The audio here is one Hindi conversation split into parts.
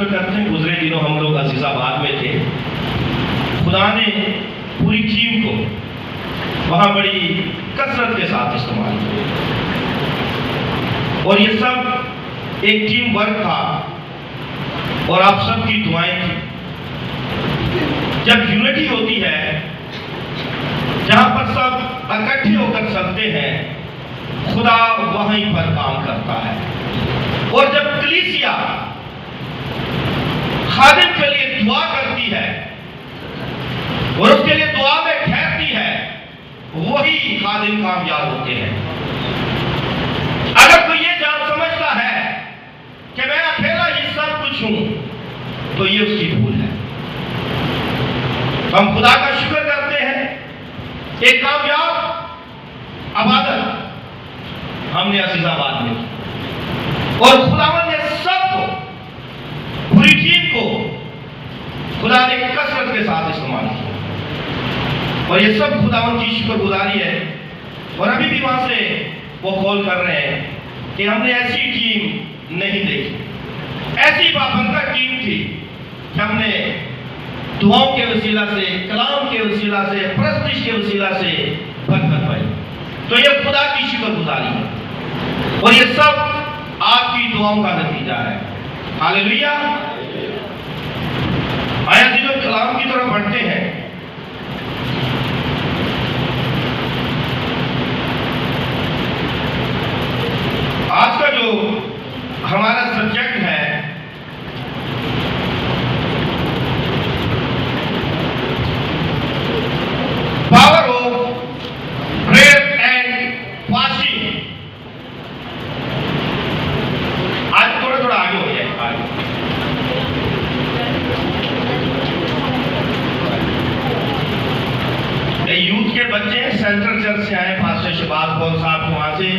शुक्र करते हैं, गुजरे दिनों हम लोग अजीजाबाद में थे। खुदा ने पूरी टीम को वहाँ बड़ी कसरत के साथ इस्तेमाल किया और ये सब एक टीम वर्क था और आप सबकी दुआएं थी। जब यूनिटी होती है, जहाँ पर सब इकट्ठे होकर चलते हैं, खुदा वहीं पर काम करता है। और जब कलीसिया खादिम के लिए दुआ करती है और उसके लिए दुआ में ठहरती है, वही खादिम कामयाब होते हैं। अगर कोई ये जान समझता है कि मैं अकेला ही सब कुछ हूं, तो ये उसकी भूल है। हम खुदा का शुक्र करते हैं, एक कामयाब इबादत हमने अजीजाबाद में की और खुदावन ने सबको, पूरी टीम को खुदा ने कसरत के साथ इस्तेमाल किया और ये सब खुदावन की शुक्रगुजारी है। और अभी भी वहां से वो कॉल कर रहे हैं कि हमने ऐसी टीम नहीं देखी, ऐसी बाबरकत टीम थी कि हमने दुआओं के वसीला से, कलाम के वसीला से, परस्तिश के वसीला से बरकत पाई। तो ये खुदा की शुक्रगुजारी है और ये सब आपकी दुआओं का नतीजा है। हालेलुया। आया जी, जो कलाम की तरफ बढ़ते हैं, आज का जो हमारा सब्जेक्ट है power of prayer and fasting. आज थोड़ा थोड़ा आगे हो जाए। यूथ के बच्चे सेंट्रल चर्च से आए, पास्टर शहबाज कौर साहब को वहां से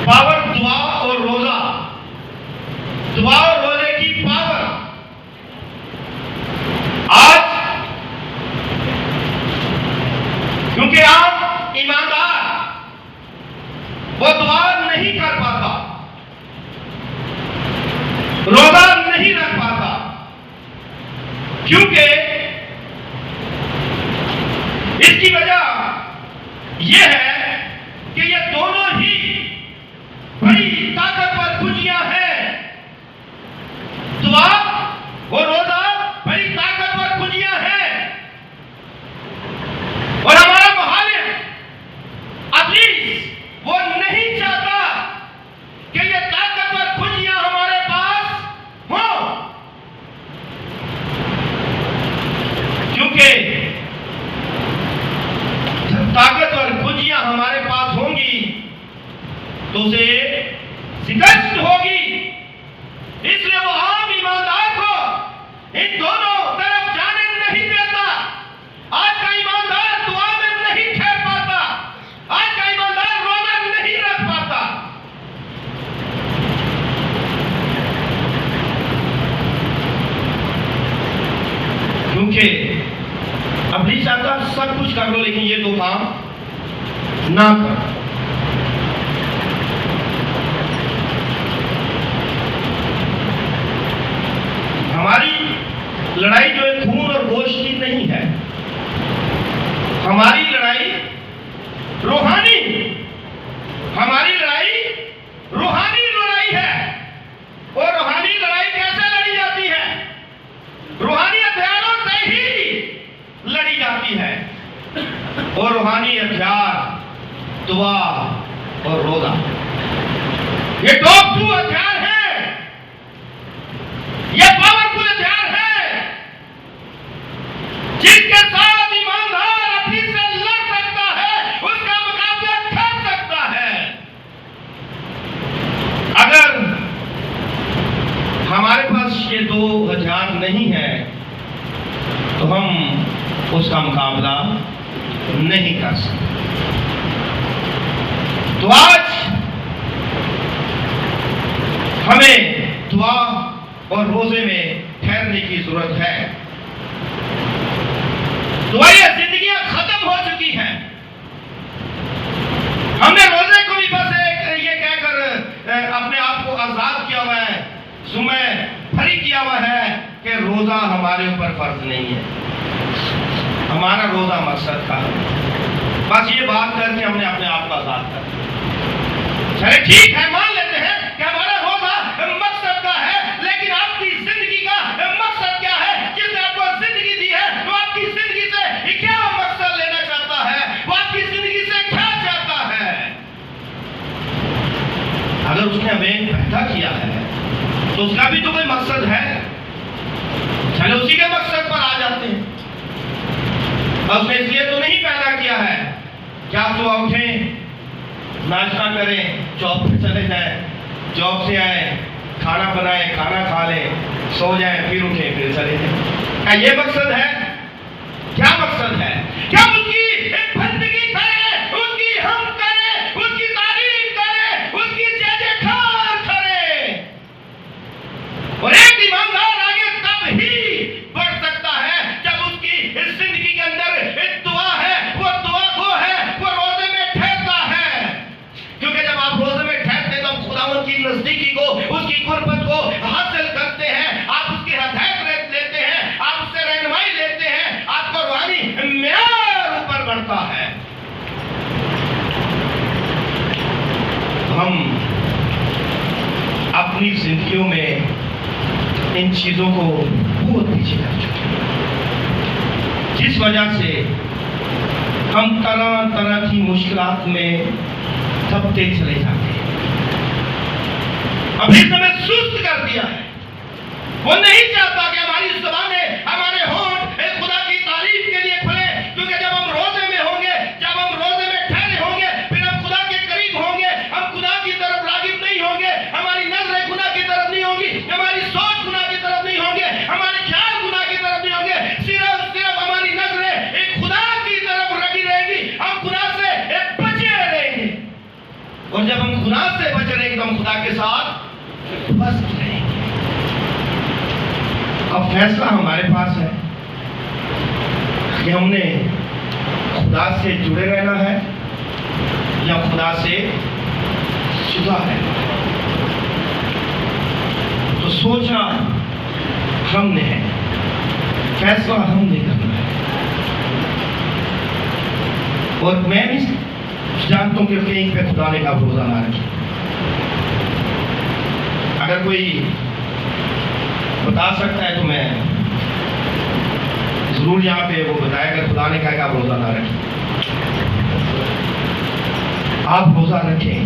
पावर दुआ और रोजा, दुआ और रोजे की पावर। आज क्योंकि आप ईमानदार वो दुआ नहीं कर पाता, रोजा नहीं रख पाता, क्योंकि इसकी वजह यह है कि ये दोनों ही बड़ी ताकतवर खुशियां हैं। दुआ और रोजा बड़ी ताकतवर खुशियां हैं और हमारा मुखालिफ अब्लीस वो नहीं चाहता कि ये ताकतवर खुशियां हमारे पास हों, क्योंकि जब ताकतवर खुशियां हमारे पास होंगी तो उसे शिकस्त होगी। इसलिए वो आम ईमानदार को इन दोनों तरफ जाने नहीं देता। आज का ईमानदार दुआ में नहीं ठहर पाता, आज का ईमानदार रोजा नहीं रख पाता। क्योंकि अब नहीं चाहता सब कुछ कर लो, लेकिन ये दो काम ना करो। हमारी लड़ाई जो है खून और गोश्त की नहीं है, हमारी लड़ाई रूहानी, हमारी लड़ाई रूहानी लड़ाई है। और रूहानी लड़ाई कैसे लड़ी जाती है? रूहानी हथियारों से ही लड़ी जाती है। और रूहानी हथियार दुआ और रोजा, ये टॉप 2 हथियार है, ये पावरफुल हथियार है जिसके साथ ईमानदार अपनी से लड़ सकता है, उसका मुकाबला कर सकता है। अगर हमारे पास ये 2 हथियार नहीं है तो हम उसका मुकाबला नहीं कर सकते। हमें दुआ और रोजे में ठहरने की जरूरत है। दुआएं जिंदगियां खत्म हो चुकी हैं। हमने रोजे को भी बस ये कहकर अपने आप को आजाद किया हुआ है, जुम्मे फ्री किया हुआ है कि रोजा हमारे ऊपर फर्ज नहीं है, हमारा रोजा मकसद का है। बस ये बात करके हमने अपने आप को आजाद कर दिया। चले ठीक है, मान लेते हैं कि हमारा रोजा मकसद का है, लेकिन आपकी जिंदगी का मकसद क्या है? जिसने आपको जिंदगी दी है वो आपकी जिंदगी से क्या मकसद लेना चाहता है? वो आपकी जिंदगी से क्या चाहता है? अगर उसने हमें पैदा किया है तो उसका भी तो कोई मकसद है। चलो उसी के मकसद पर आ जाते हैं। उसने इसलिए तो नहीं पैदा किया है कि आप सुबह उठें, नाश्ता करें, जॉब पे चले जाएं, जॉब से आए, खाना बनाएं, खाना खा लें, सो जाएं, फिर उठें, फिर चले जाएं। क्या ये मकसद है? क्या मकसद है? क्या उसकी बंदगी करें, उसकी हम करें, उसकी तारीफ करें, उसकी जय जयकार करें? और एक ईमानदार आगे तब ही बढ़ सकता है जब उसकी इस जिंदगी के अंदर एक दुआ है, वो दुआ को है, वो रोजे में ठहरता है। क्योंकि जब आप रोजे में ठहरते तो आप खुदावंद की नजदीकी को, उसकी कुर्बत को हासिल करते हैं, आप उसकी हिदायत लेते हैं, आप उससे रहनुमाई लेते हैं, आपका रूहानी म्यार ऊपर बढ़ता है। तो हम अपनी जिंदगियों में इन चीजों को बहुत पीछे कर चुके हैं, जिस वजह से हम तरह तरह की मुश्किलात में दबते चले जाते हैं। अभी हमें सुस्त कर दिया है। वो नहीं चाहता कि हमारी जुबानें, हमारे होंठ एक खुदा की तारीफ के लिए खुले, क्योंकि जब हम रोजे में होंगे, जब हम रोजे में ठहरे होंगे, फिर हम खुदा के करीब होंगे, हम खुदा की तरफ रागिब नहीं होंगे, हमारी नजरें गुनाह की तरफ नहीं होंगी, हमारी सोच गुनाह की तरफ नहीं होंगे, हमारे ख्याल गुनाह की तरफ नहीं होंगे, सिर्फ हमारी नजरें एक खुदा की तरफ लगी रहेगी, हम गुनाह से बचे रहेंगे। और जब हम गुनाह से बच रहेंगे तो हम खुदा के साथ बस रहेंगे। अब फैसला हमारे पास है कि हमने खुदा से जुड़े रहना है या खुदा से जुदा रहना है। तो सोचना हमने है, फैसला हमने करना है। और मैं भी जानता हूं कि कहीं पे खुदा ने का रोजा ना रखे। अगर कोई बता सकता है तो मैं जरूर यहाँ पे वो बताएगा। खुदा ने कहा कि आप रोजा ना रखें, आप रोजा रखें।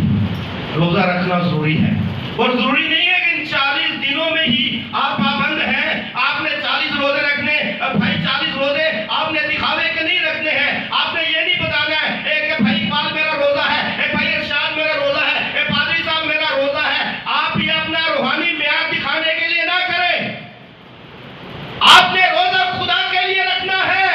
रोजा रखना जरूरी है, और जरूरी नहीं है कि इन 40 दिनों में ही आप पाबंद हैं। आपने 40 रोजे रखने, भाई 40 रोजे आपने दिखावे के नहीं रखने हैं। आपने ये नहीं बताना है कि भाई इकबाल मेरा रोजा है, भाई इरशाद मेरा रोजा है, पादरी साहब मेरा रोजा है। आप ये अपना रूहानी म्यार दिखाने के लिए ना करें। आपने रोजा खुदा के लिए रखना है।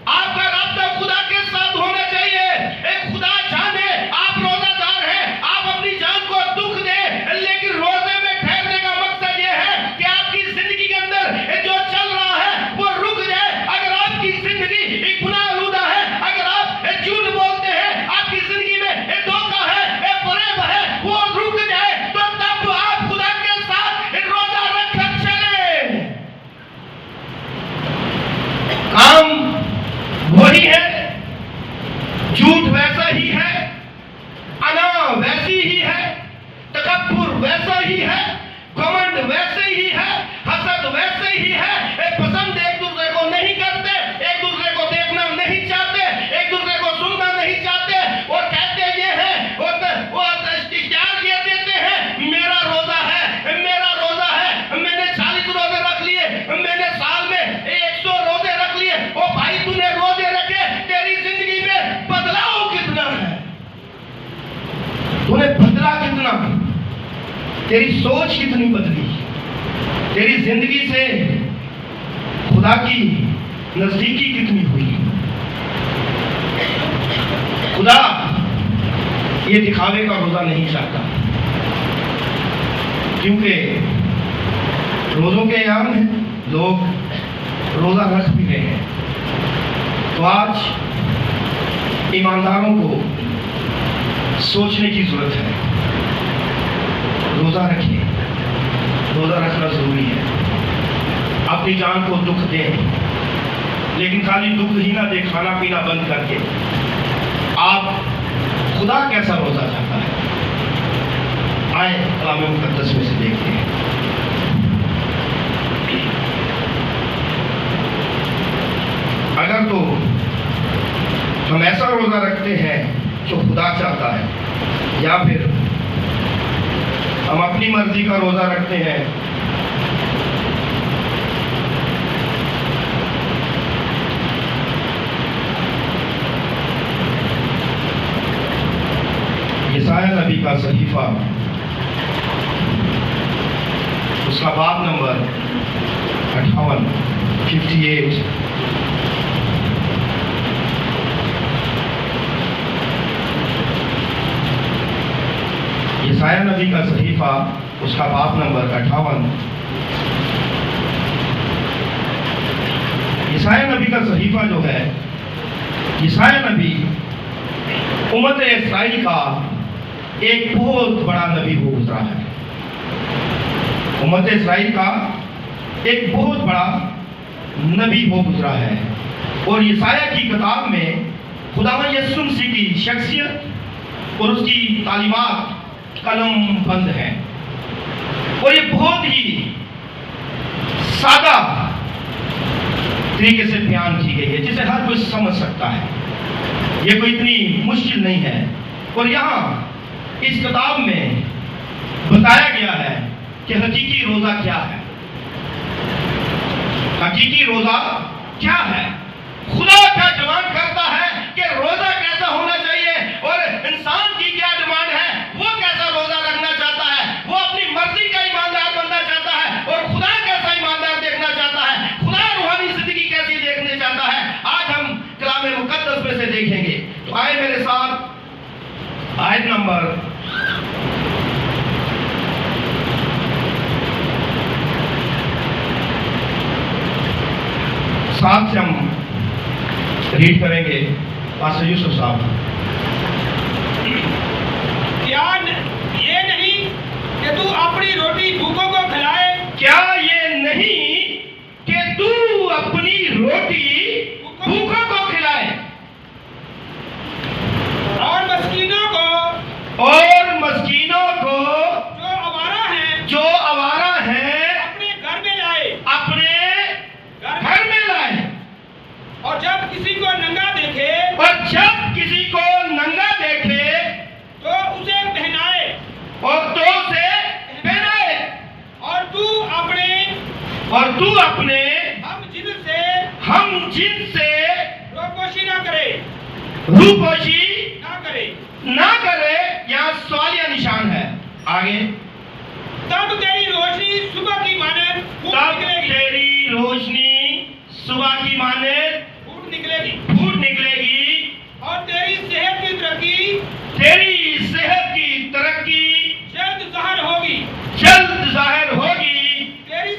आपका राब्ता खुदा के साथ होना चाहिए। एक खुदा जाने आप रोजादार हैं, आप अपनी जान को दुख दें, लेकिन रोजे में ठहरने का मकसद यह है कि आपकी जिंदगी के अंदर जो चल रहा है वो रुक जाए। अगर आपकी जिंदगी एक गुनाह आलूदा है, अगर आप झूठ बोलते हैं, आपकी जिंदगी में एक धोखा है, एक फरेब है, वो रुक जाए, तो तब आप खुदा के साथ रोजा रखकर चले। काम वही है, झूठ वैसा ही है, अना वैसी ही है, तकब्बुर वैसा ही है, घमंड वैसे ही है, हसद वैसे ही है। पसंद एक दूसरे को नहीं करते, एक दूसरे को देखना नहीं चाहते, एक दूसरे को सुनना नहीं चाहते, और कहते ये है, वो इख्तियार ये देते हैं मेरा रोजा है, मेरा रोजा है, मैंने 40 रोजे रख लिए, मैंने साल में 100 रोजे रख लिए। ओ भाई तूने रोजे रखे, तेरी जिंदगी में बदलाव कितना है, तूने बदला कितना, तेरी सोच कितनी बदली, तेरी जिंदगी से खुदा की नजदीकी कितनी हुई। खुदा ये दिखावे का रोजा नहीं चाहता। क्योंकि रोज़ों के अयाम हैं, लोग रोज़ा रख भी रहे हैं। तो आज ईमानदारों को सोचने की ज़रूरत है। रोज़ा रखिए, रोज़ा रखना ज़रूरी है। अपनी जान को दुख दें, लेकिन खाली दुख ही ना दे, खाना पीना बंद करके। आप खुदा कैसा रोज़ा चाहता है, आए कलाम मुक़द्दस में से देखते हैं। अगर तो हम ऐसा रोज़ा रखते हैं जो खुदा चाहता है, या फिर हम अपनी मर्जी का रोज़ा रखते हैं, यशायाह नबी का सहीफा, उसका बाब नंबर 58 यशायाह नबी का सहीफा, उसका बाब नंबर 58। यशायाह नबी का सहीफा जो है, यशायाह नबी उम्मत इस्राइल का एक बहुत बड़ा नबी हो गुजरा है। उम्मत इस्राइल का एक बहुत बड़ा नबी हो गुजरा है। और यशायाह की किताब में खुदावंद यीशु मसीह की शख्सियत और उसकी तालीमात कलम बंद है। और ये बहुत ही सादा तरीके से बयान की गई है, जिसे हर कोई समझ सकता है। ये कोई इतनी मुश्किल नहीं है। और यहाँ इस किताब में बताया गया है कि हकीकी रोज़ा क्या है। हकीकी रोज़ा क्या है? खुदा क्या डिमांड करता है कि रोज़ा कैसा होना चाहिए, और इंसान की क्या डिमांड है, वो कैसा रोज़ा रखना चाहता है। वो अपनी मर्जी का ईमानदार बनना चाहता है, और खुदा कैसा ईमानदार देखना चाहता है, खुदा रूहानी जिंदगी कैसी देखने चाहता है। आज हम कलाम मुक़द्दस में से देखेंगे। तो आए मेरे साथ आयत नंबर 7 से हम रीड करेंगे। पास्टर यूसुफ साहब। क्या ये नहीं कि तू अपनी रोटी भूखों को खिलाए? क्या ये नहीं कि तू अपनी रोटी भूखों को खिलाए, और मस्कीनों को जो आवारा हैं अपने घर में लाए? और जब किसी को नंगा देखे तो उसे पहनाए। और तू अपने हम जिनसे रूपोशी ना करे। यहाँ सवालिया निशान है। आगे, तब तेरी रोशनी सुबह की मानद फूट निकलेगी। और तेरी सेहत की तरक्की जल्द ज़ाहिर होगी। तेरी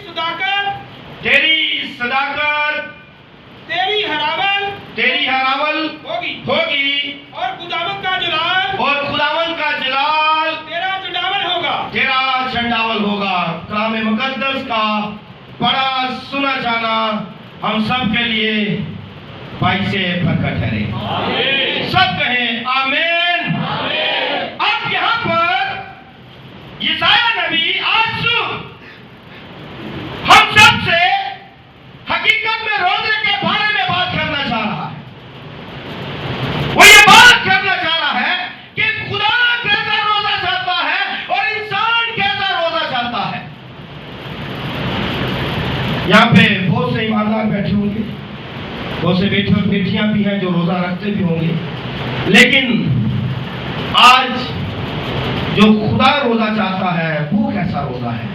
सदाकत तेरी हरावल होगी। और खुदावंद का जलाल तेरा चंडावल होगा। कलाम मुक़द्दस का पढ़ा सुना जाना हम सब के लिए भाई से प्रकट ठहरे। सब कहें आमीन। अब यहाँ पर यशायाह नबी आज हम सब से हकीकत में रोजे के बारे में बात करना चाह रहा है। वो ये बात करना चाह रहा है कि खुदा कैसा रोजा चाहता है और इंसान कैसा रोजा चाहता है। यहाँ पे बहुत से ईमानदार बैठे होंगे, बहुत से बेटे और बेटियां भी हैं जो रोजा रखते भी होंगे, लेकिन आज जो खुदा रोजा चाहता है वो कैसा रोजा है?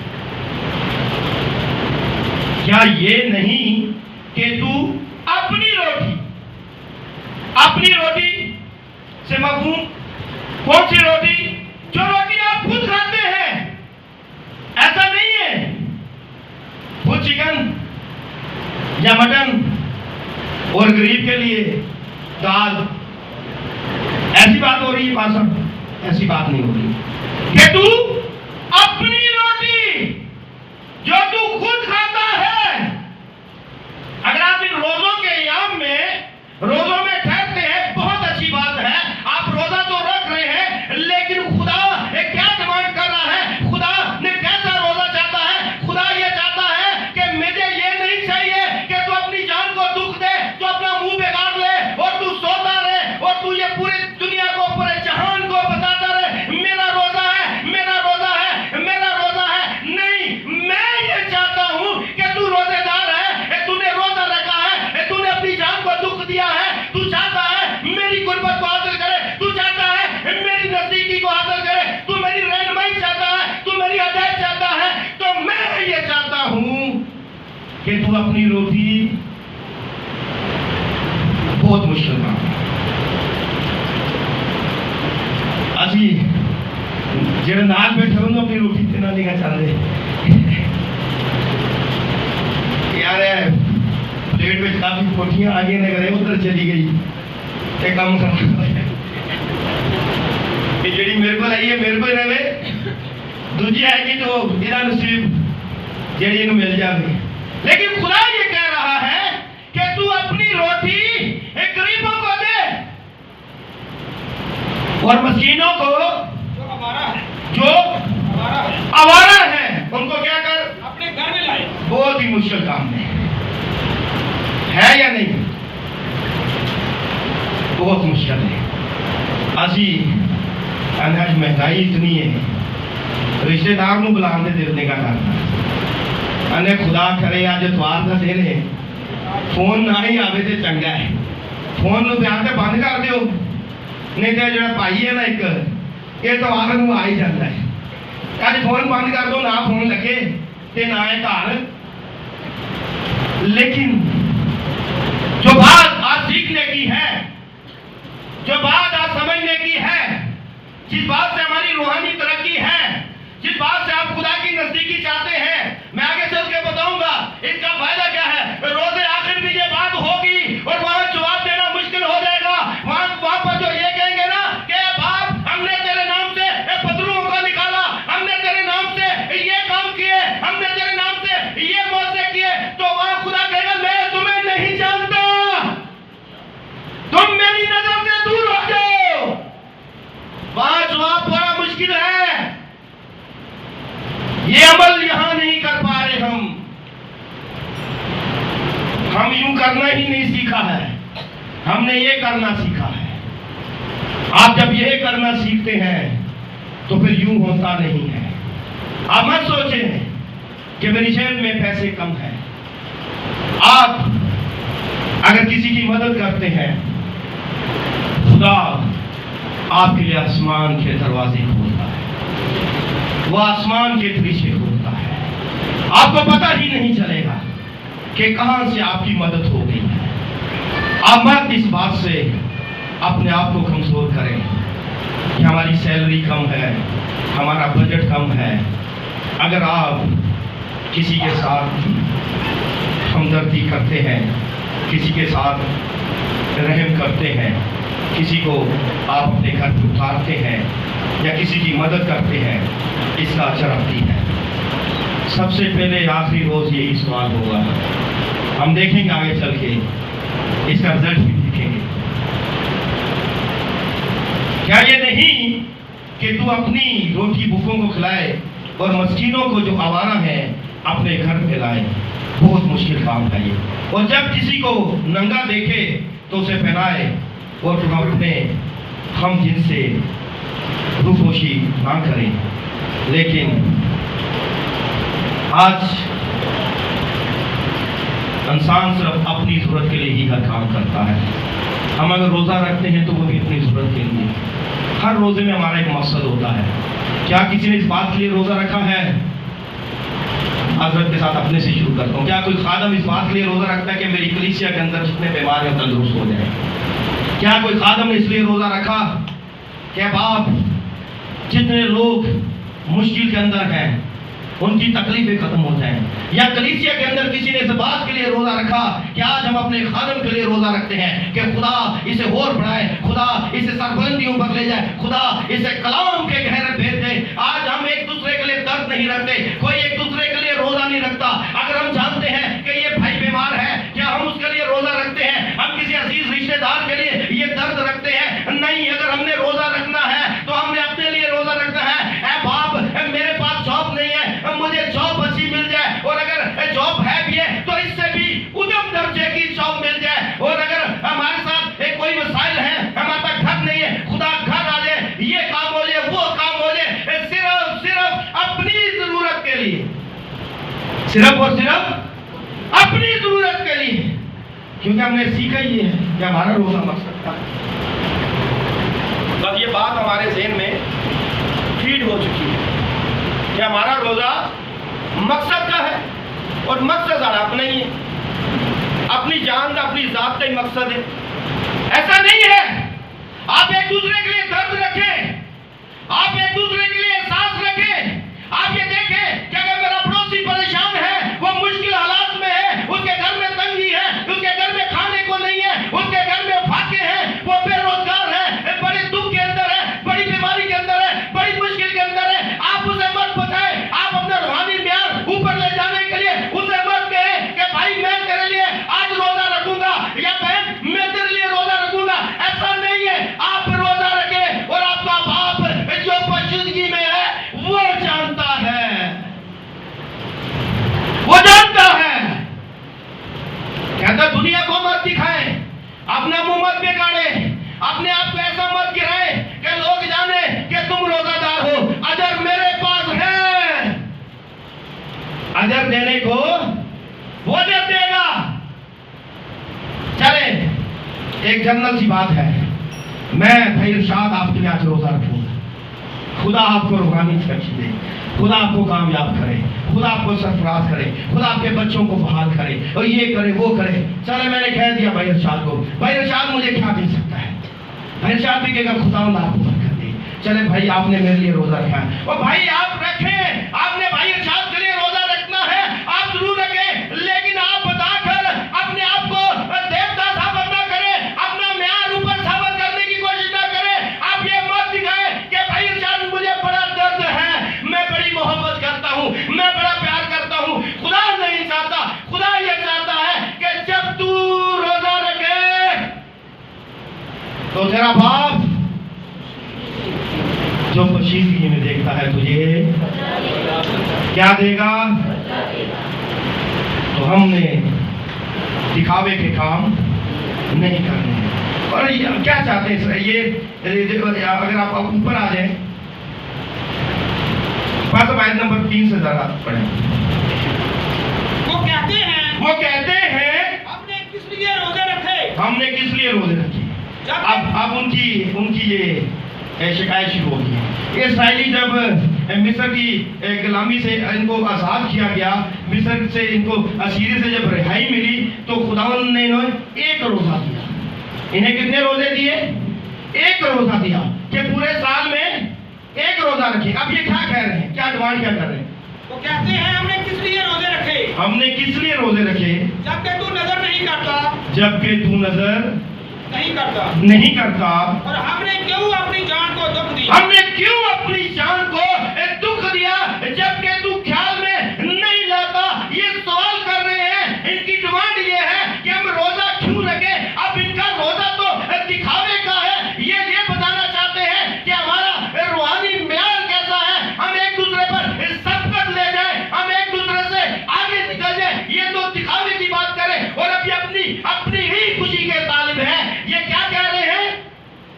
क्या ये नहीं कि तू अपनी रोटी से मफहूम कौन सी रोटी? जो रोटी आप खुद खाते हैं, खुद चिकन या मटन और गरीब के लिए दाल, ऐसी बात हो रही है पासा? ऐसी बात नहीं हो रही कि तू अपनी रोटी जो तू खुद खाता है, अगर आप इन रोजों के याम में रोजों में ठहरते हैं, बहुत अच्छी बात है, आप रोजा तो रख रहे हैं, लेकिन खुदा क्या डिमांड कर रहा है? खुदा ने कैसा रोजा चाहता है? खुदा ये चाहता है कि मुझे ये नहीं चाहिए कि तू अपनी जान को दुख दे, तू अपना मुंह बिगाड़ ले और तू सोता रहे और तू ये पूरी दुनिया को, पूरे जहान को बताता रहे मेरा रोजा है, मेरा रोजा है, मेरा रोजा है। नहीं, मैं ये चाहता हूं कि तू रोजेदार है, तूने रोजा रखा है, तूने अपनी जान को दुख दिया है, तू चाहता है मेरी गुर्बत को हासिल करे, तू चाहता है मेरी नजदीकी को हासिल करे, तू मेरी रहनुमाई चाहता है, तू मेरी हिदायत चाहता है, तो मैं ये चाहता हूं कि तू अपनी रोटी, बहुत मुश्किल काम है अजी जेड़े नाल बैठे होंगे अपनी रोटी तेना नहीं चल रहे यार, प्लेट में काफी पोटियां आगे न करे, उधर चली गई ते काम करना जी मेरे को आई है, मेरे को रहे, दूजी आएगी तो इना नसीब जी इन मिल जाए। लेकिन खुदा ये कह रहा है कि तू अपनी रोटी गरीबों को दे और मस्कीनों को, जो आवारा है उनको क्या कर, अपने घर में लाए। बहुत ही मुश्किल काम है या नहीं? बहुत मुश्किल है। असी आज महंगाई इतनी है, रिश्तेदार को बुलाने देने का करना अने खुदा करे अज इतवार का दिन है, फोन ना ही आवे तो चंगा है, फोन ध्यान से बंद कर दियो, नहीं तो जो भाई है ना एक इतवार को आ ही जाता है। अज फोन बंद कर दो, ना फोन लगे ते ना है घर। लेकिन जो बात आज सीखने की है, जो बात आज समझने की है, जिस बात से हमारी रूहानी तरक्की है, जिस बात से आप खुदा की नजदीकी चाहते हैं, मैं आगे चल के बताऊंगा इसका फायदा क्या है। रोजे आखिर भी ये बात होगी और वहां जवाब देना मुश्किल हो जाएगा। वहां पर जो ये कहेंगे ना कि बाप हमने तेरे नाम से पत्थरों को निकाला, हमने तेरे नाम से ये काम किए, हमने तेरे नाम से ये मौजे किए, तो वहां खुदा कहेगा मैं तुम्हें नहीं जानता, तुम मेरी नजर से दूर हो जाओ। वहां जवाब बड़ा मुश्किल है। ये अमल यहां नहीं कर पा रहे हम यूं करना ही नहीं सीखा है, हमने ये करना सीखा है। आप जब ये करना सीखते हैं तो फिर यूं होता नहीं है। आप मत सोचें कि मेरी जेब में पैसे कम है। आप अगर किसी की मदद करते हैं, खुदा आपके लिए आसमान के दरवाजे खोलता है, वो आसमान के दृश्य खोलता है, आपको पता ही नहीं चलेगा कि कहां से आपकी मदद हो गई है। आप मत इस बात से अपने आप को कमजोर करें कि हमारी सैलरी कम है, हमारा बजट कम है। अगर आप किसी के साथ हमदर्दी करते हैं, किसी के साथ रहम करते हैं, किसी को आप अपने घर पे उतारते हैं या किसी की मदद करते हैं, इसका अजर आती है। सबसे पहले आखिरी रोज यही सवाल होगा, हम देखेंगे आगे चल के इसका रिजल्ट भी देखेंगे। क्या ये नहीं कि तू अपनी रोटी भूखों को खिलाए और मस्कीनों को जो आवारा है अपने घर पे लाए? बहुत मुश्किल काम है ये। और जब किसी को नंगा देखे तो उसे पहनाए और तुम अपने हम जिनसे रूपोशी ना करें। लेकिन आज इंसान सिर्फ अपनी जरूरत के लिए ही हर काम करता है। हम अगर रोज़ा रखते हैं तो वो भी अपनी जरूरत के लिए। हर रोज़े में हमारा एक मकसद होता है। क्या किसी ने इस बात के लिए रोज़ा रखा है? हजरत के साथ अपने से शुरू करता हूँ। क्या कोई खादम इस बात के लिए रोज़ा रखता है कि मेरी कलीसिया के अंदर जितने बीमार हैं तंदुरुस्त हो जाए? क्या कोई खादम ने इसलिए रोज़ा रखा कि बाप जितने लोग मुश्किल के अंदर हैं उनकी तकलीफें खत्म हो जाएं। या कलीसिया के अंदर किसी ने इस बात के लिए रोजा रखा कि आज हम अपने खादम के लिए रोजा रखते हैं कि खुदा इसे और बढ़ाए, खुदा इसे सरबलंदियों पर ले जाए, खुदा इसे कलाम के गहरे भेज दे। आज हम एक दूसरे के लिए दर्द नहीं रखते, कोई एक दूसरे के लिए रोजा नहीं रखता। अगर हम जानते हैं कि ये भाई बीमार है, क्या हम उसके लिए रोजा रखते हैं? हम किसी अजीज रिश्तेदार के लिए ये दर्द रखते हैं? नहीं। अगर हमने रोजा रखना है तो हमने अपने लिए रोजा रखना है। ए बाप, मेरे पास जॉब नहीं है, मुझे जॉब अच्छी मिल जाए, और अगर जॉब है भी है तो इससे भी उच्च दर्जे की जॉब मिल जाए। और अगर हमारे साथ कोई वसाइल है, हमारे पास घर नहीं है, खुदा घर आ जाए, ये काम हो जाए, वो काम हो जाए, सिर्फ अपनी जरूरत के लिए, सिर्फ और सिर्फ अपनी जरूरत के लिए, क्योंकि हमने सीखा ही है कि हमारा रोजा मकसद था। बस ये बात हमारे ज़हन में फीड हो चुकी है कि हमारा रोजा मकसद का है, और मकसद अपना ही है, अपनी जान का, अपनी जात का ही मकसद है। ऐसा नहीं है आप एक दूसरे के लिए दर्द रखें, आप एक दूसरे के लिए एहसास रखें। आप ये देखें कि अगर मेरा पड़ोसी परेशान है, वो मुश्किल हालात में है, उसके घर में तंगी है, उसके घर में खाने को नहीं है, उसके घर में फाके हैं, वो बेरोजगार है, बड़े दुख के अंदर है, बड़ी बीमारी के अंदर है, बड़ी मुश्किल के अंदर है, आप उसे मत बताएं। आप अपना रूहानी म्यार ऊपर ले जाने के लिए उसे मत कहें कि भाई मैं तेरे लिए आज रोजा रखूंगा, या बहन मैं तेरे लिए रोजा रखूंगा। ऐसा नहीं है। आप रोजा रखें, और आपका बाप जो पशुदगी में है वो जानता है, वो जानता है। कहता दुनिया को मत दिखाए, अपना मुंह मत बिगाड़े, अपने आप को ऐसा मत गिराए कि लोग जाने कि तुम रोजादार हो। अजर मेरे पास है, अजर देने को वो अजर देगा। चले, एक जनरल सी बात है, मैं भाई इरशाद आपके लिए आज रोजा रखूंगा। खुदा आपको रूहानी तरक्की दे, खुदा आपको कामयाब करे, खुदा आपको सरफराज करे, खुदा आपके बच्चों को बहाल करे, और ये करे वो करे। चले, मैंने कह दिया भाई इरशाद को, भाई इरशाद मुझे क्या दे सकता है? भाई इरशाद भी कहेगा खुदा आपको बरकत दे। चले भाई, आपने मेरे लिए रोजा रखा है, और भाई आप रखें, आपने भाई इरशाद के लिए रोजा रखना है, आप जरूर रखें, लेकिन आप बताकर अपने आप को देवता साबित ना करें, अपना म्यार ऊपर साबित करने की कोशिश ना करें। आप ये मत दिखाएं कि भाई इरशाद मुझे बड़ा दर्द है, मैं बड़ी मोहब्बत करता हूँ, मैं बड़ा प्यार करता हूँ। खुदा नहीं चाहता, खुदा ये चाहता है कि जब तू रोजा रखे तो तेरा बाप जो पोशीदगी में देखता है तुझे क्या देगा? तो हमने दिखावे के काम नहीं करने। और क्या चाहते हैं ये, अगर आप ऊपर आ जाए, बस आयत नंबर 3 से जरा पढ़ें। वो कहते हैं हमने किस लिए रोजे रखे? हमने किस लिए रोजे रखे? अब उनकी ये शिकायत शुरू हो गई है। इसराइली जब मिस्र की गुलामी से इनको आज़ाद किया गया, मिस्र से इनको असीरी से जब रिहाई मिली, तो खुदावंद ने इन्हें एक रोजा दिया। इन्हें कितने रोजे दिए? एक रोजा दिया कि पूरे साल में एक रोजा रखे। अब ये क्या कह रहे हैं, क्या डिमांड क्या कर रहे हैं? वो कहते हैं हमने किस लिए रोजे रखे? हमने किस लिए रोजे रखे? जबकि तू नजर नहीं करता, जबकि तू नजर नहीं करता। और हमने क्यों अपनी जान को दुख दिया? हमने क्यों अपनी जान को दुख दिया जबकि तू ख्याल में नहीं लाता? ये सवाल कर रहे हैं। इनकी डिमांड ये है कि हम रोजा क्यों रखें। अब इनका रोजा तो दिखावे का है, ये बताना चाहते हैं कि हमारा रूहानी म्यार कैसा है, हम एक दूसरे पर सबकत ले जाए, हम एक दूसरे से आगे निकल जाए, ये तो दिखावे की बात करें। और अभी अपनी ही खुशी के तालिब है। ये क्या कह रहे हैं?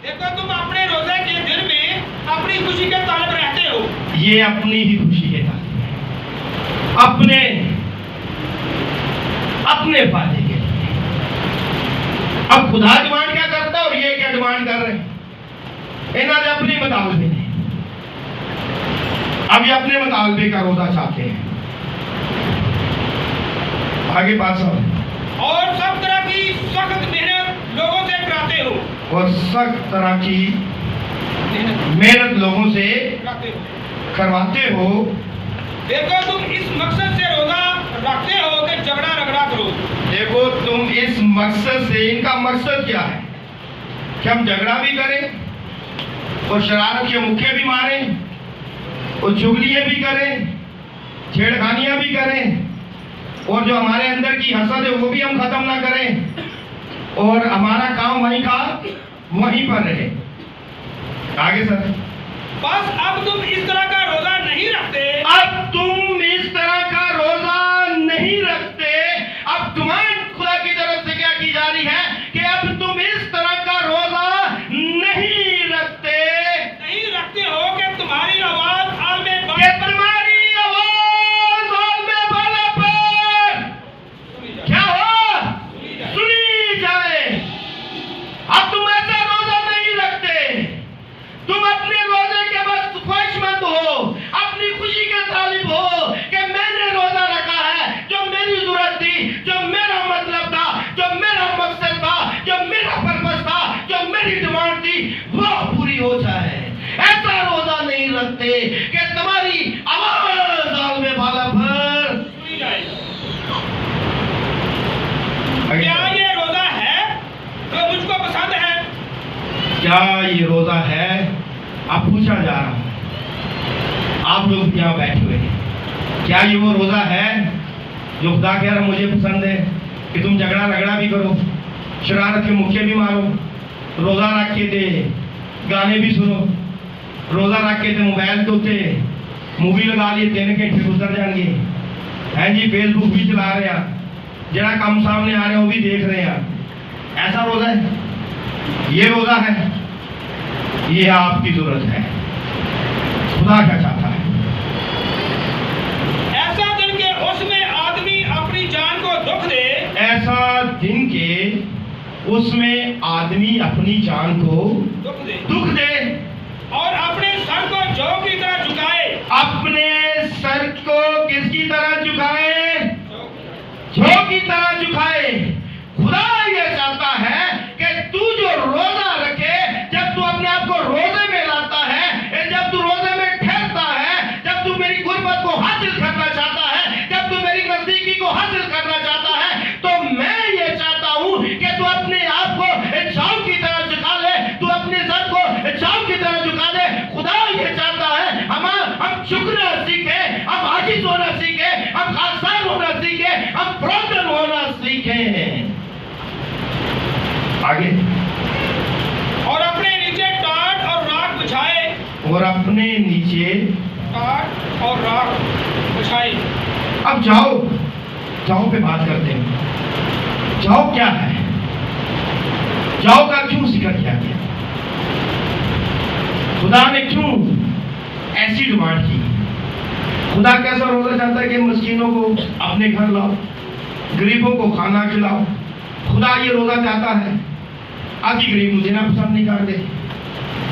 देखो, तुम अपने रोजे के दिन में अपनी खुशी के तालिब रहते हो। ये अपनी ही खुशी के तालिब है, अपने फायदे के लिए। अब खुदा डिमांड क्या करता है और ये क्या डिमांड कर रहे हैं? इन्होंने अपने मुतालबे ने, अब ये अपने मुतालबे का रोजा चाहते हैं। आगे पास और सब तरह की सख्त मेहनत लोगों से कराते हो, और सख्त तरह की मेहनत लोगों से करवाते हो। देखो तुम इस मकसद से रोजा रखते हो कि झगड़ा रगड़ा करो। देखो तुम इस मकसद से, इनका मकसद क्या है कि हम झगड़ा भी करें और शरारत के मुक्के भी मारें और चुगलियां भी करें, छेड़खानियां भी करें, और जो हमारे अंदर की हसद है वो भी हम खत्म ना करें और हमारा काम वहीं का वहीं पर रहे। आगे सर। बस अब तुम इस तरह का रोजा नहीं रखते। अब तुम इस तरह का रोजा नहीं रखते। अब तुम्हारे खुदा की तरफ से क्या की जा रही है कि अब तुम इस तरह का रोजा नहीं रखते। नहीं रखते हो कि तुम्हारी आवाज आल में कि तुम्हारी आवाज आल में बाला पर क्या हो सुनी जाए। अब तुम ऐसा रोजा नहीं रखते। तुम अपने रोजे के बस ख्वाहिशमंद हो, अपनी खुशी के तालिब हो कि मैंने रोजा रखा है, जो मेरी जरूरत थी, जो मेरा मतलब था, जो मेरा मकसद था, जो मेरा पर्पस था, जो मेरी डिमांड थी वो पूरी हो जाए। ऐसा रोजा नहीं रखते कि तुम्हारी आवाज आल में बाला पर सुनी जाए। क्या ये रोजा है जो मुझको पसंद है? क्या ये रोजा है? आप पूछा जा रहा है। आप लोग यहाँ बैठे हुए हैं, क्या ये वो रोजा है जो खुदा कह रहा मुझे पसंद है कि तुम झगड़ा रगड़ा भी करो, शरारत के मुक्के भी मारो, रोजा रख के दे गाने भी सुनो, रोजा रख के दे मोबाइल तो थे मूवी लगा लिए 3 घंटे गुजर जाएंगे, हैं जी फेसबुक भी चला रहे हैं, जरा काम सामने आ रहे हैं वो भी देख रहे हैं। ऐसा रोजा है? ये रोजा है? ये आपकी जरूरत है। खुदा क्या चाहता है? ऐसा दिन के उसमें आदमी अपनी जान को दुख दे। ऐसा दिन के उसमें आदमी अपनी जान को दुख दे और अपने सर को जौ की तरह झुकाए। अपने सर को किसकी तरह झुकाए? जौ की तरह झुकाए। खुदा ये चाहता है कि तू जो रोजा रखे, जब तू अपने आप को रोजे में लाता है, जब तू रोजे में ठहरता है, जब तू मेरी गुर्बत को हासिल करना चाहता है, जब तू मेरी नजदीकी को हासिल करना चाहता है, तो मैं ये चाहता हूं कि तू अपने आप को जौ की तरह झुका ले, तू अपने सर को जौ की तरह झुका ले। खुदा ये चाहता है हम शुक्र सीखे, हम आजिज होना सीखे, हम खासान होना सीखे, हम ब्रोकन होना सीखे। आगे। और अपने नीचे टाट और राख बिछाए। और अपने नीचे टाट और राख बिछाए। अब जाओ पे बात करते हैं। जाओ क्या है? जाओ का क्यों जिक्र किया गया? खुदा ने क्यों ऐसी डिमांड की? खुदा कैसा रोजा चाहता है कि मस्कीनों को अपने घर लाओ, गरीबों को खाना खिलाओ। खुदा ये रोजा चाहता है। आज गरीब मुझे ना पसंद नहीं करते,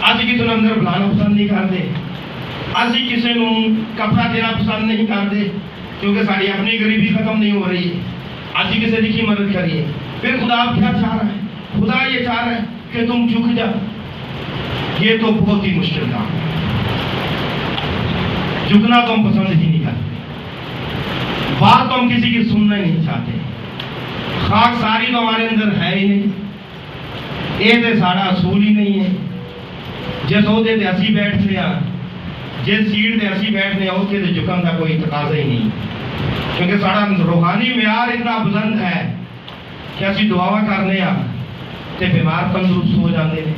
आज किसी ने अंदर बुलाना पसंद नहीं करते, आज किसी को कपड़ा देना पसंद नहीं करते क्योंकि साड़ी अपनी गरीबी खत्म नहीं हो रही है। आज किसी की मदद करिए। फिर खुदा आप क्या चाह रहा है? खुदा ये चाह रहा है कि तुम झुक जाओ। ये तो बहुत ही मुश्किल काम है। झुकना तो हम पसंद ही नहीं करते, बात तो हम किसी की सुनना ही नहीं चाहते। खाक सारी तो हमारे अंदर है ही नहीं, ये तो साड़ा असूल ही नहीं है। जिस ओहदे ते असी बैठते हैं, जिस सीट ते असी बैठते हैं, उसके ते झुकन का कोई तकाजा ही नहीं, क्योंकि साड़ा रूहानी म्यार इतना बुलंद है कि असी दुआवा करने ते बीमार तंदुरुस्त हो जाते हैं।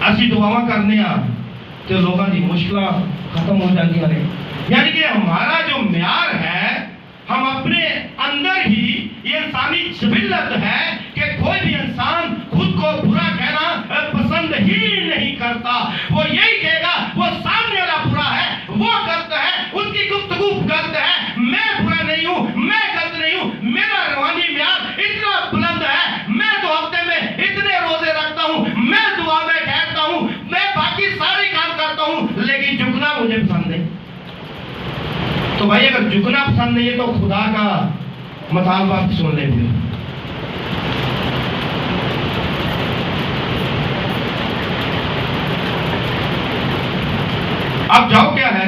असी दुआवा करने ते लोगों की मुश्किल खत्म हो जाती हैं। यानी कि हमारा जो म्यार है, हम अपने अंदर ही ये इंसानी जिबिल्लत है कि कोई भी इंसान खुद को बुरा कहना पसंद ही नहीं करता। वो यही कहेगा वो सामने वाला बुरा है, वो गलत है, उनकी गुफ्तगू गलत है, मैं बुरा नहीं हूँ, मैं गलत नहीं हूँ, मेरा रूहानी म्यार इतना बुलंद है, मैं तो हफ्ते में इतने रोजे रखता हूँ, मैं दुआ में ठहरता हूँ, मैं बाकी सारे काम करता हूँ, लेकिन झुकना मुझे पसंद नहीं। तो भाई अगर झुकना पसंद नहीं है तो खुदा का मुतालबा सुन लेंगे। अब जाओ क्या है?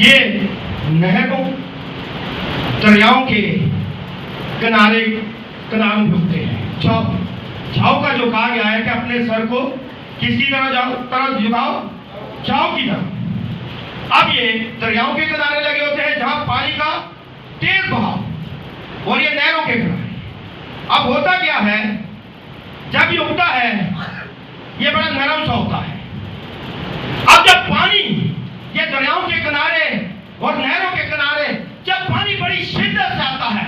ये नहरों दरियाओं के किनारों पे उगते हैं। झाव का जो कहा गया है कि अपने सर को किसकी तरह झुकाओ, झाव की तरह। अब ये दरियाओं के किनारे लगे होते हैं जहां पानी का तेज बहाव, और ये नहरों के किनारे। अब होता क्या है, जब ये उगता है ये बड़ा नरम सा होता है। अब जब पानी ये दरियाओं के किनारे और नहरों के किनारे जब पानी बड़ी शिद्दत से आता है,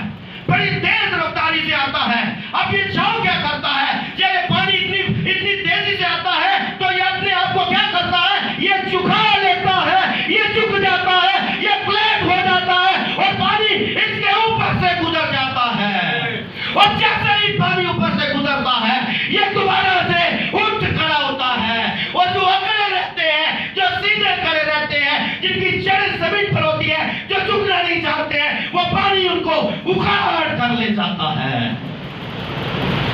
बड़ी तेज रफ्तारी से आता है, अब ये झाव क्या करता है, जब ये पानी इतनी तेजी से आता है तो ये अपने आप को क्या करता है, ये झुका लेता है, ये झुक जाता है, ये फ्लैट हो जाता है और पानी इसके ऊपर से गुजर जाता है। और जैसे ही पानी ऊपर से गुजरता है ये दोबारा से उठ खड़ा होता है, और जो अकड़े रहते हैं, जो सीधे खड़े रहते हैं, जिनकी जड़ें जमीन पर होती है, जो झुकना नहीं चाहते हैं, वो पानी उनको उखाड़ कर ले जाता है।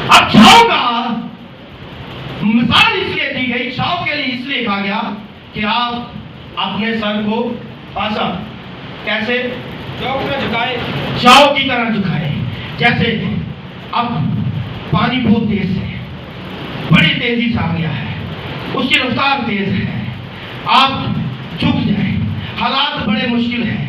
अब झाव का मिसाल इसलिए दी गई, झाव के लिए इसलिए कहा गया कि आप अपने सर को ऐसा कैसे झाव की तरह झुकाए। जैसे अब पानी बहुत तेज है, बड़ी तेजी से आ गया है, उसकी रफ्तार तेज है, आप झुक जाए, हालात बड़े मुश्किल हैं,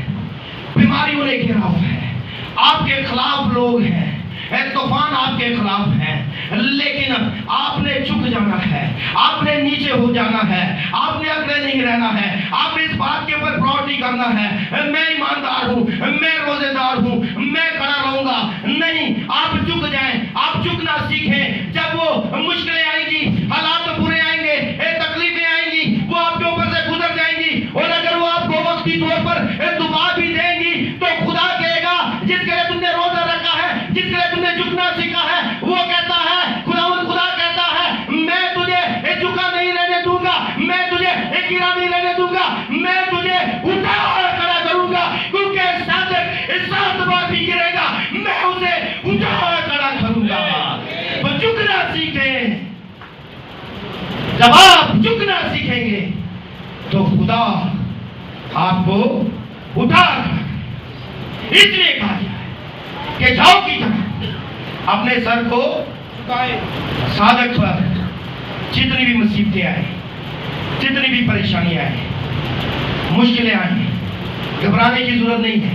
बीमारियों ने घेरा हुआ है, आपके खिलाफ लोग हैं, तूफान आपके खिलाफ है, लेकिन आपने झुक जाना है, आपने नीचे हो जाना है, आपने अकेले नहीं रहना है, आपने इस बात के ऊपर प्राउड नहीं करना है मैं ईमानदार हूं, मैं रोजेदार हूं, मैं खड़ा रहूंगा। नहीं, आप झुक जाएं, आप झुकना सीखें। जब वो मुश्किलें आएंगी, हालात बुरे आएंगे, तकलीफें आएंगी, वो आपके ऊपर से गुजर जाएंगी, और अगर वो आपको वक्ती तौर पर दुआ भी देंगी तो खुदा कहेगा जिसके लिए तुमने रोजा रखा है, जिसके लिए तुमने झुकना सीखा है, वो कहता है, खुदा कहता है मैं तुझे झुका नहीं रहने दूंगा, मैं तुझे गिरा नहीं रहने दूंगा, मैं तुझे उठा और खड़ा करूंगा, क्योंकि सात बार भी गिरेगा मैं उसे उठा और खड़ा करूंगा। तो झुकना सीखें। जब आप झुकना सीखेंगे तो खुदा आपको उठा कर, इसलिए कहा गया है कि झाव की तरह अपने सर को साधक पर जितनी भी मुसीबतें आए, जितनी भी परेशानियां आए, मुश्किलें आए, घबराने की जरूरत नहीं है।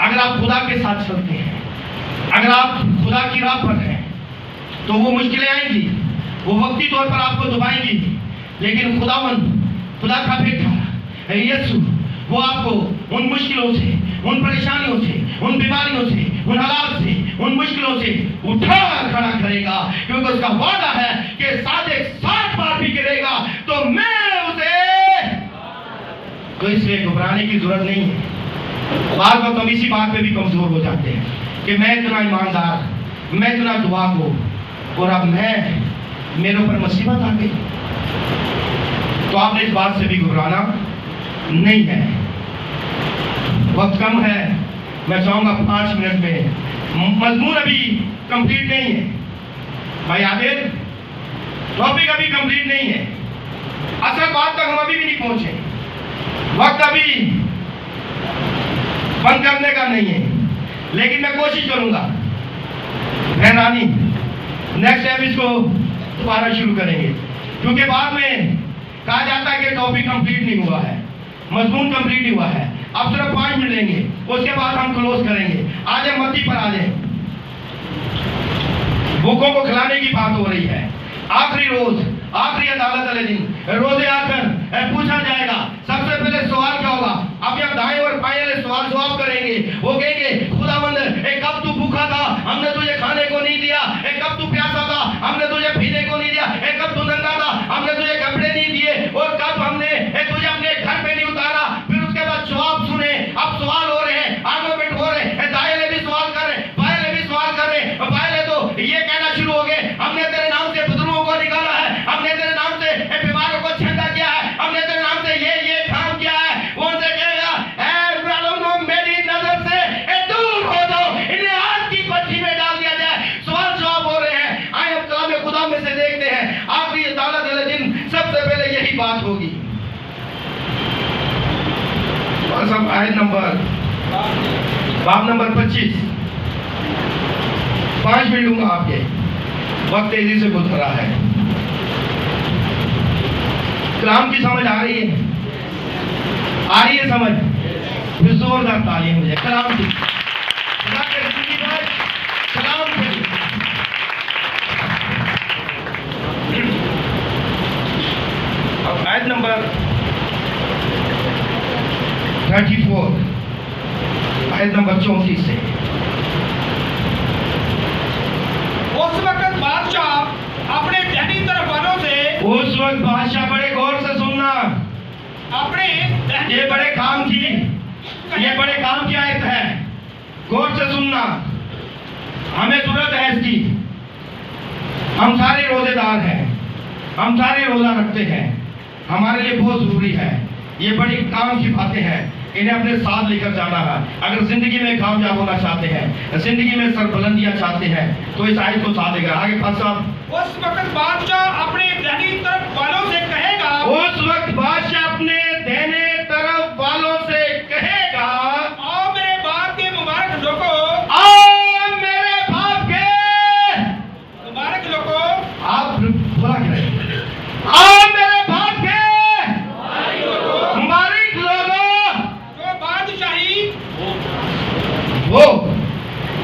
अगर आप खुदा के साथ चलते हैं, अगर आप खुदा की राह पर हैं, तो वो मुश्किलें आएंगी, वो वक्ती तौर पर आपको दबाएंगी, लेकिन खुदा का बेटा यीशु वो आपको उन मुश्किलों से, उन परेशानियों से, उन बीमारियों से, उन हालात से, उन मुश्किलों से उठा खड़ा करेगा, क्योंकि उसका वादा है कि 7 बार भी गिरेगा तो मैं उसे, तो इसलिए घबराने की जरूरत नहीं है। बाद में हम इसी बात पे भी कमजोर हो जाते हैं कि मैं इतना ईमानदार, मैं इतना दुआ को, और अब मेरे ऊपर मुसीबत आ गई, तो आपने इस बात से भी घबराना नहीं है। वक्त कम है, मैं चाहूंगा 5 मिनट में, मजमून अभी कंप्लीट नहीं है भाई आदिल, टॉपिक अभी कंप्लीट नहीं है, असल बात तक हम अभी भी नहीं पहुंचे, वक्त अभी बंद करने का नहीं है, लेकिन मैं कोशिश करूंगा मेहरबानी नेक्स्ट टाइम इसको दोबारा शुरू करेंगे, क्योंकि बाद में कहा जाता है कि टॉपिक कंप्लीट नहीं हुआ है, मजमून कंप्लीट नहीं हुआ है। अब सिर्फ 5 मिनट लेंगे, उसके बाद हम क्लोज करेंगे। आज मत्ती पर आ जाए, भूखों को खिलाने की बात हो रही है। आखिरी रोज, आखिरी अदालत वाले दिन रोजे आकर पूछा जाएगा, सबसे पहले सवाल क्या होगा? अब आप दाएं और बाएं वाले सवाल जवाब करेंगे, वो कहेंगे खुदावंद कब तू भूखा था, हमने तुझे खाने को नहीं दिया, कब तू प्यासा था, हमने तुझे पीने को नहीं दिया, कब तू नंगा था, हमने तुझे कपड़े नहीं दिए, और कब हमने तुझे अपने घर पे नहीं उतारा। फिर उसके बाद जवाब सुने। अब सवाल हो रहे हैं, आर्गुमेंट हो रहे हैं, दाएं भी सवाल कर रहे हैं, बाएं भी सवाल कर रहे हैं। बाएं तो ये कहना शुरू हो गए, हमने तेरे नाम से बुजुर्गों को निकाला है, हमने तेरे नाम से बीमारों को छंदा किया है, हमने तेरे नाम से ये काम किया है। वो उनसे कहेगा मेरी नजर से दूर हो जाओ, इन्हें आज की भट्टी में डाल दिया जाए। सवाल जवाब हो रहे हैं। आए हम कलाम खुदा में से देखते हैं, आखिरी अदालत वाले दिन सबसे पहले यही बात होगी। आयत नंबर बाब नंबर 25। 5 मिनट लूंगा आपके, वक्त तेजी से गुजर रहा है। कलाम की समझ आ रही है? आ रही है समझ? फिर जोरदार ताली मुझे कलाम की। खुदा के जिंदगी में कलाम के लिए। अब आयत नंबर 34, आयत नंबर 34 से। उस वक्त बादशाह अपने दाहिनी तरफ वालों से, उस वक्त बादशाह, बड़े गौर से सुनना, अपने ये बड़े काम की आयत है, गौर से सुनना। हमें जरूरत है इसकी। हम सारे रोजेदार हैं, हम सारे रोजा रखते हैं, हमारे लिए बहुत जरूरी है। ये बड़ी काम की बातें हैं, इन्हें अपने साथ लेकर जाना है। अगर जिंदगी में कामयाब होना चाहते हैं, जिंदगी में सरबुलंदियां चाहते हैं, तो इस आयत को साथ लेकर आगे। पास साहब, उस वक्त बादशाह अपने दाहिनी तरफ वालों से कहेगा, उस वक्त बादशाह अपने दाहिने तरफ वालों से कहेगा, आओ मेरे बाप के मुबारक लोगों, आओ मेरे बाप के मुबारक लोगों, आप बोला क्या है? आओ मेरे बाप के मुबारक लोगों,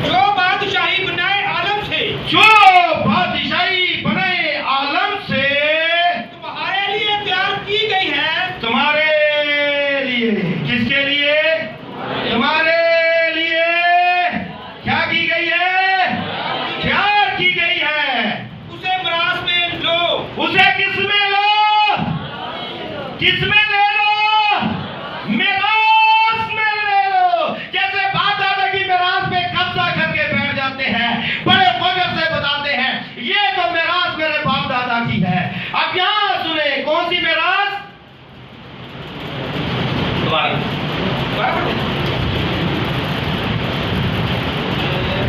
जो बादशाही बनाए आलम से, जो बादशाही बनाए आलम से तुम्हारे लिए तैयार की गई है। तुम्हारे लिए, किसके लिए? तुम्हारे लिए क्या की गई है? तैयार की गई है। उसे मिरास में लो। उसे किसमें लो? किसमें ले लो? मिरास में ले लो। जैसे बाप दादा की मिरास में कब्जा करके बैठ जाते हैं, बड़े फख्र से बताते हैं, ये तो मिरास मेरे बाप दादा की है। अब यहां सुने, कौन सी मिरास?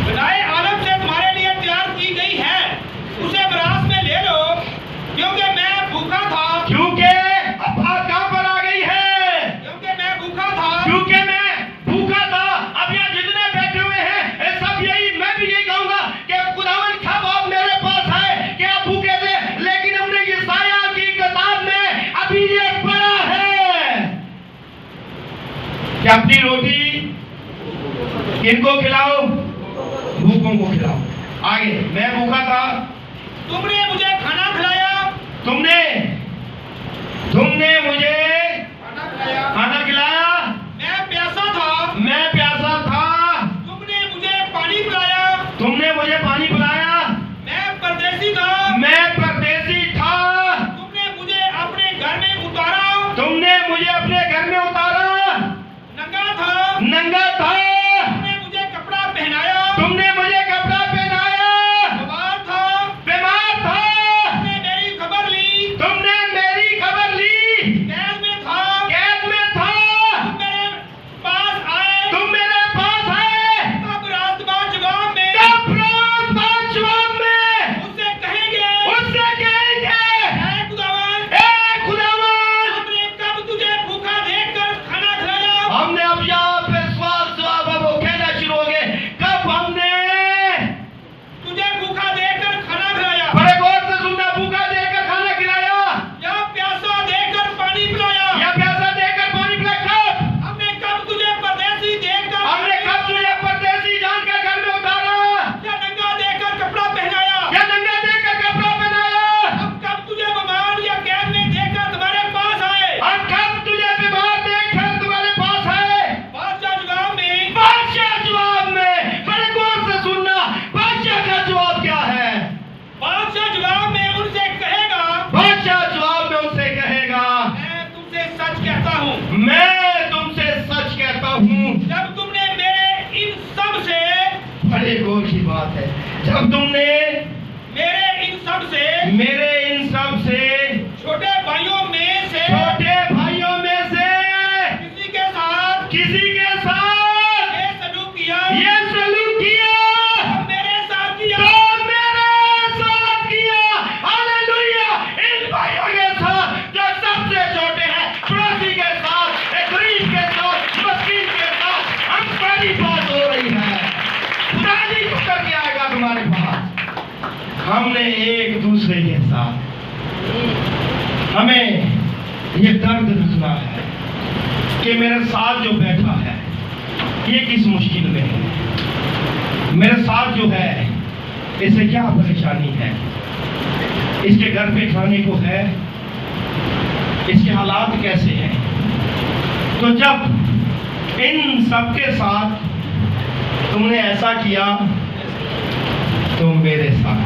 बनाए आलम से तुम्हारे लिए तैयार की गई है, उसे मिरास में ले लो, क्योंकि मैं भूखा था। क्योंकि अब बात कहां पर आ गई है? क्योंकि मैं भूखा था। क्योंकि मैं भूखा था। अब यहाँ जितने बैठे हुए हैं, ये सब यही, मैं भी यही कहूंगा कि खुदावन कब आप मेरे पास आए कि आप भूखे थे, लेकिन हमने यशायाह की किताब में अभी ये पढ़ा है कि अपनी रोटी किनको खिलाओ? भूखों को खिलाओ। आगे, मैं भूखा था, तुमने मुझे खाना खिलाया। तुमने मुझे खाना खिलाया। मैं प्यासा था। मैं प्यासा था, तुमने मुझे पानी पिलाया। तुमने मुझे पानी पिलाया। मैं परदेसी था। मैं परदेसी था, तुमने मुझे अपने घर में उतारा। तुमने मुझे अपने घर में उतारा। नंगा था। नंगा था, तुमने मुझे कपड़ा पहनाया। तुमने मुझे कपड़ा पहनाया। बीमार था। बीमार था, तुमने मेरी खबर ली। तुमने मेरी खबर ली। कैद में था। कैद में था, तुम मेरे पास आए। तुम मेरे पास आए। तब रास्तबाज जवाब में, तब रास्तबाज जवाब में उससे कहेंगे, उससे कहेंगे, ऐ खुदावन, ए खुदावन, हमने कब तुझे भूखा देखकर खाना खिलाया। हमने अब यहाँ पे सवाल जवाब अब वो कहना शुरू हो गए, कब हमने तुझे भूखा देखकर खाना खिलाया, बड़े गौर से सुनना, भूखा देकर खाना खिलाया या प्यासा देखकर पानी पिलाया। या प्यासा देकर पानी पिलाया? कब? हमने कब तुझे परदेसी देखकर, हमने कब तुझे परदेसी जानकर घर में उतारा? या नंगा देखकर कपड़ा पहनाया। या नंगा देकर कपड़ा पहनाया? हम कब तुझे बीमार या कैद में देखकर तुम्हारे पास आए। हम कब तुझे बीमार देखकर तुम्हारे पास आए? बादशाह जवाब में, बादशाह जवाब में, बड़े गौर से सुनना, बादशाह का जवाब क्या है? बादशाह जवाब में उनसे कहेगा, बादशाह जवाब में उनसे कहेगा, मैं तुमसे सच कहता हूँ, मैं तुमसे सच कहता हूँ। जब तुमने मेरे इन सब से, बड़े गौर की बात है, जब तुमने मेरे इन सब से, मेरे इन सब से छोटे भाइयों में से छोटे भाइयों में से किसी के साथ ये सलूक किया, तो मेरे साथ किया। तो मेरे साथ किया। हालेलुया। इन भाइयों के साथ जो सबसे छोटे हैं, पड़ोसी के साथ, एक गरीब के साथ, मस्कीन हमने एक दूसरे के साथ हमें ये दर्द रखना है कि मेरे साथ जो बैठा है ये किस मुश्किल में है, मेरे साथ जो है इसे क्या परेशानी है, इसके घर पे खाने को है, इसके हालात कैसे हैं। तो जब इन सबके साथ तुमने ऐसा किया तो मेरे साथ,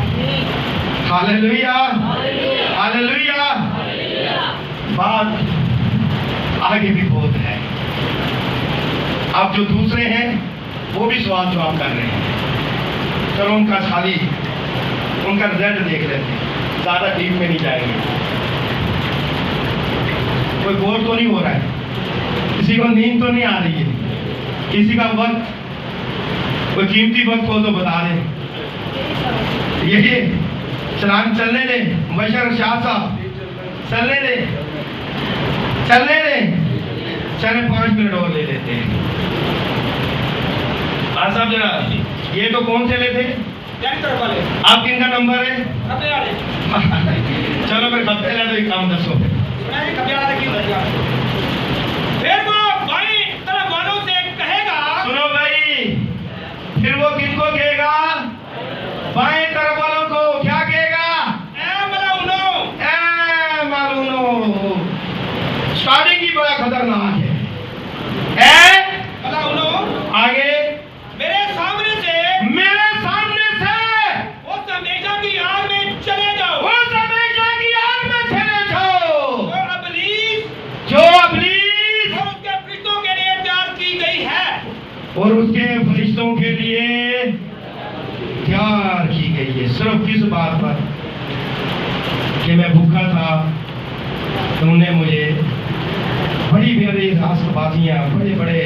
हालेलुया हालेलुया। बात आगे भी बहुत है। अब जो दूसरे हैं वो भी सवाल जवाब कर रहे हैं। चलो उनका खाली उनका रिजल्ट देख लेते हैं, ज्यादा डीप में नहीं जाएंगे। कोई बोर तो नहीं हो रहा है, किसी को नींद तो नहीं आ रही है, किसी का वक्त कोई कीमती वक्त हो तो बता दें। यही चलान चलने दे, मुबशर शाह साहब चलने दे, चलने दे, चले 5 मिनट और ले लेते हैं। साहब जरा ये तो कौन से लेते हैं? आप किनका नंबर है? चलो फिर खपे ला तो एक काम दसो। फिर वो बाई तरफ वालों से कहेगा, सुनो भाई, फिर वो किनको कहेगा? बाएं तरफ वालों को क्या कहेगा? ए मालूनो। स्टार्टिंग ही बड़ा खतरनाक है। आगे मेरे सामने से उस हमेशा की आग में चले जाओ, जो इब्लीस और उसके फरिश्तों के लिए तैयार की गई है। और उसके फरिश्तों के लिए तैयार की गई है। सिर्फ किस बात पर कि मैं भूखा था, तुमने मुझे बड़ी बड़ी रास्तबाजियां, बड़े बड़े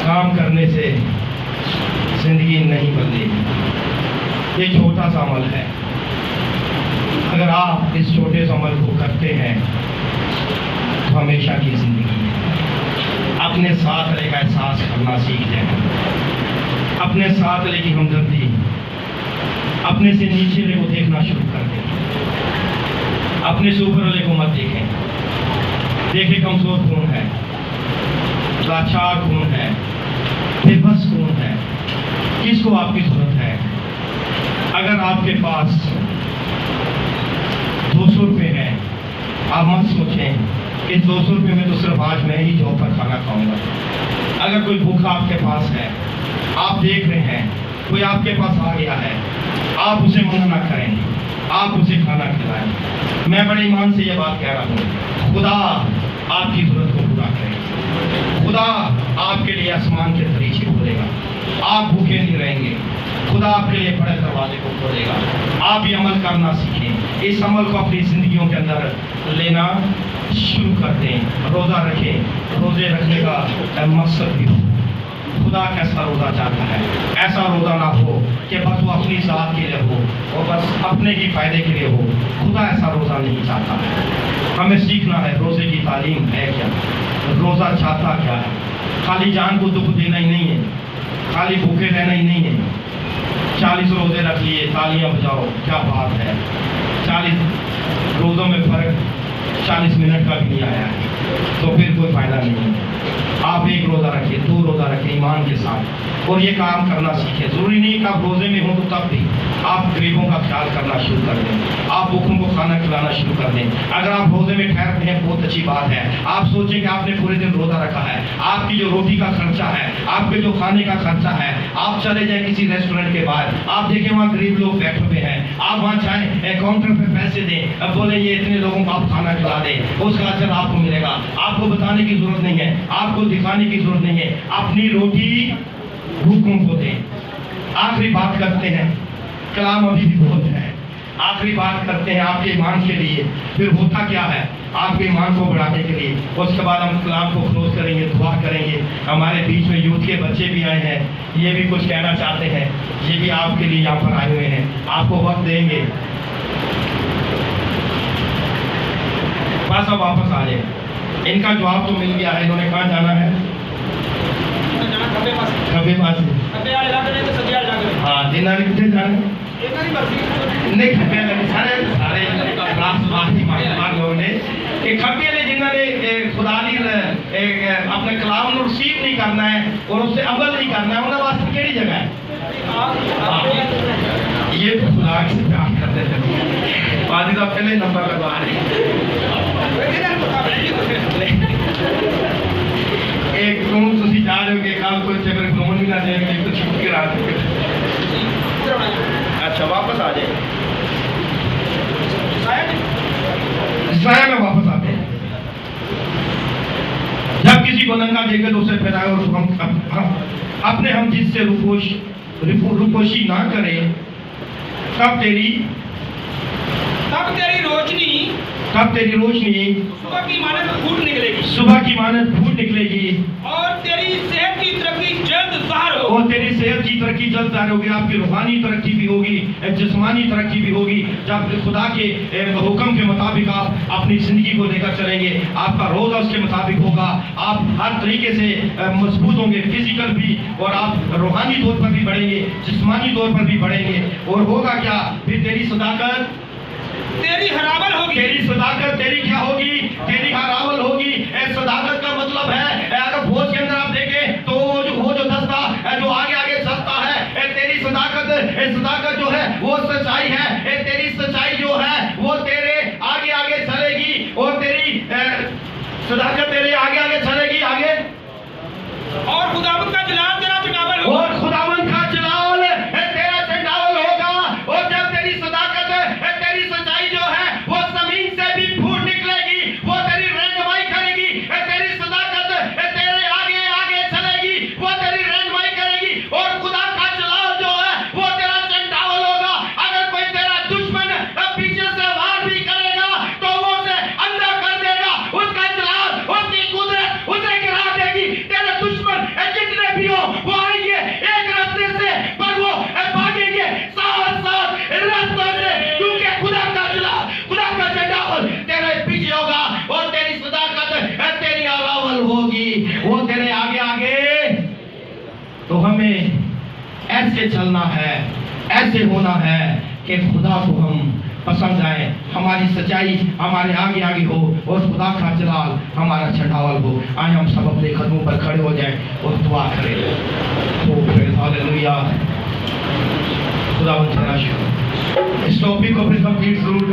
काम करने से जिंदगी नहीं बदलेगी। ये छोटा सा अमल है। अगर आप इस छोटे से अमल को करते हैं तो हमेशा की जिंदगी है। अपने साथ वाले का एहसास करना सीख जाए, अपने साथ वाले की हमदर्दी, अपने से नीचे वाले को देखना शुरू कर दें। अपने से ऊपर वाले को मत देखें। देखें कमजोर कौन है, लाचार कौन है, बेबस कौन है, किसको आपकी जरूरत है। अगर आपके पास 200 रुपये है, आप मत सोचें कि 200 रुपये में तो सिर्फ आज मैं ही जॉब पर खाना खाऊंगा। अगर कोई भूखा आपके पास है, आप देख रहे हैं कोई आपके पास आ गया है, आप उसे मना ना करें, आप उसे खाना खिलाएं। मैं बड़े ईमान से ये बात कह रहा हूँ, खुदा आपकी जरूरत को पूरा करेगा। खुदा आपके लिए आसमान के दरीचे खोलेगा, आप भूखे नहीं रहेंगे। खुदा आपके लिए बड़े दरवाजे को खोलेगा। आप ये अमल करना सीखें, इस अमल को अपनी जिंदगियों के अंदर लेना शुरू कर दें। रोज़ा रखें, रोज़े रखने का मकसद भी हो। खुदा कैसा रोज़ा चाहता है, ऐसा रोज़ा ना हो कि बस वो अपनी ज़ात के लिए हो और बस अपने ही फायदे के लिए हो। खुदा ऐसा रोज़ा नहीं चाहता है। हमें सीखना है रोज़े की तालीम है क्या, रोज़ा चाहता क्या है। खाली जान को दुख देना ही नहीं है, खाली भूखे रहना ही नहीं है। 40 रोज़े रख लिए, तालियां बजाओ, क्या बात है। 40 रोज़ों में फ़र्क 40 मिनट का भी नहीं आया है, तो फिर कोई फ़ायदा नहीं है। आप 1 रोज़ा रखिए, 2 रोज़ा रखिए ईमान के साथ और ये काम करना सीखें। ज़रूरी नहीं कि आप रोज़े में हों तो तब भी आप गरीबों का ख्याल करना शुरू कर दें, आप भूखों को खाना खिलाना शुरू कर दें। अगर आप रोज़े में ठहरते हैं बहुत अच्छी बात है। आप सोचें कि आपने पूरे दिन रोज़ा रखा है, आपकी जो रोटी का खर्चा है, आपके जो खाने का खर्चा है, आप चले जाएं किसी रेस्टोरेंट के बाहर, आप देखें वहाँ गरीब लोग बैठे हुए हैं, आप वहाँ चाहें काउंटर पे पैसे दें, अब बोले ये इतने लोगों को आप खाना खिला दें, उसका असर आपको मिलेगा। आपको बताने की जरूरत नहीं है, आपको दिखाने की जरूरत नहीं है। अपनी रोटी भूखों को दें। आखिरी बात करते हैं, कलाम अभी भी बहुत है, आखिरी बात करते हैं आपके ईमान के लिए। फिर होता क्या है आपके ईमान को बढ़ाने के लिए। उसके बाद हम कलाम को क्लोज करेंगे, दुआ करेंगे। हमारे बीच में यूथ के बच्चे भी आए हैं, ये भी कुछ कहना चाहते हैं, ये भी आपके लिए यहाँ पर आए हुए हैं, आपको वक्त देंगे। बस अब वापस आ जाए, इनका जवाब तो मिल गया है। इन्होंने कहाँ जाना है? खबे पास। हाँ, दिनारी कितने जाना है? ਇਹਨਾਂ ਦੀ ਮਰਜ਼ੀ नहीं खपे लगे सारे सारे राष्ट्रवादी मानवान लोगों ने कि खपे ने जिन्होंने खुदा दी अपने कलाम को रिसीव नहीं करना है और उससे अमल नहीं करना है उन्होंने वास्ते केड़ी जगह है ये तो खुदा से प्यार करते थे पाजी का पहले नंबर लगवा रहे एक तुम तुसी जा रहे हो कि कल कोई चक्कर फोन भी ना देंगे तो छुप के रात अच्छा वापस आ जाए इस्राएल में वापस आते हैं जब किसी को नंगा देखे तो उसे फैलाए और अपने हम जिससे रूपोशी ना करें तब तेरी रोशनी सुबह की मानद फूट निकलेगी सुबह की मानद फूट निकलेगी और तेरी सेहत की तरक्की जल्द ज़ाहिर होगी और तेरी सेहत की तरक्की जल्द ज़ाहिर होगी आपकी रूहानी तरक्की भी होगी जिस्मानी तरक्की भी होगी जब खुदा के हुक्म के मुताबिक आप अपनी ज़िंदगी को लेकर चलेंगे आपका रोज़ा उसके मुताबिक होगा आप हर तरीके से मजबूत होंगे फिजिकल भी और आप रूहानी तौर पर भी बढ़ेंगे जिस्मानी तौर पर भी बढ़ेंगे और होगा क्या फिर तेरी सदाकत तेरी हरावल होगी तेरी सदाकत तेरी क्या होगी तेरी हरावल होगी सदाकत का मतलब है अगर फौज के अंदर आप देखें तो वो जो दस्ता जो आगे आगे चलता है तेरी सदाकत जो है वो सच्चाई है तेरी सच्चाई जो है वो तेरे आगे आगे चलेगी और तेरी सदाकत तेरे आगे आगे चलेगी आगे और खुदावंद का जलाल तेरा चंडावल होगा और खुदावंद का जलाल तेरा चंडावल होगा और जब तेरी सदाकत तेरी सच्चाई जो है वो जमीन से भी फूट निकलेगी वो तेरी रहनुमाई करेगी तेरी सदाकत तेरे आगे आगे चलेगी वो तेरी रहनुमाई करेगी और खुदा का जलाल जो है वो तेरा चंडावल होगा अगर कोई तेरा दुश्मन पीछे से वार भी करेगा तो वो उसे अंधा कर देगा उसका जलाल उसकी कुदरत उसे गिरा देगी तेरे दुश्मन जितने भी हो वो आएंगे एक रास्ते से पर वो भागेंगे साथ साथ रास्तों से क्योंकि खुदा का जलाल खुदा का चंडावल तेरे पीछे होगा और तेरी सदाकत तेरी अलावल होगी वो तेरे आगे आगे तो हमें ऐसे चलना है ऐसे होना है कि खुदा को हम पसंद आए हमारी सच्चाई हमारे आगे आगे हो और खुदा का जलाल हमारा छंडावल हो आए हम सब अपने कदमों पर खड़े हो जाएं और दुआ करें तो हालेलुया खुदा इस टॉपिक को फिर कंप्लीट जरूर करें।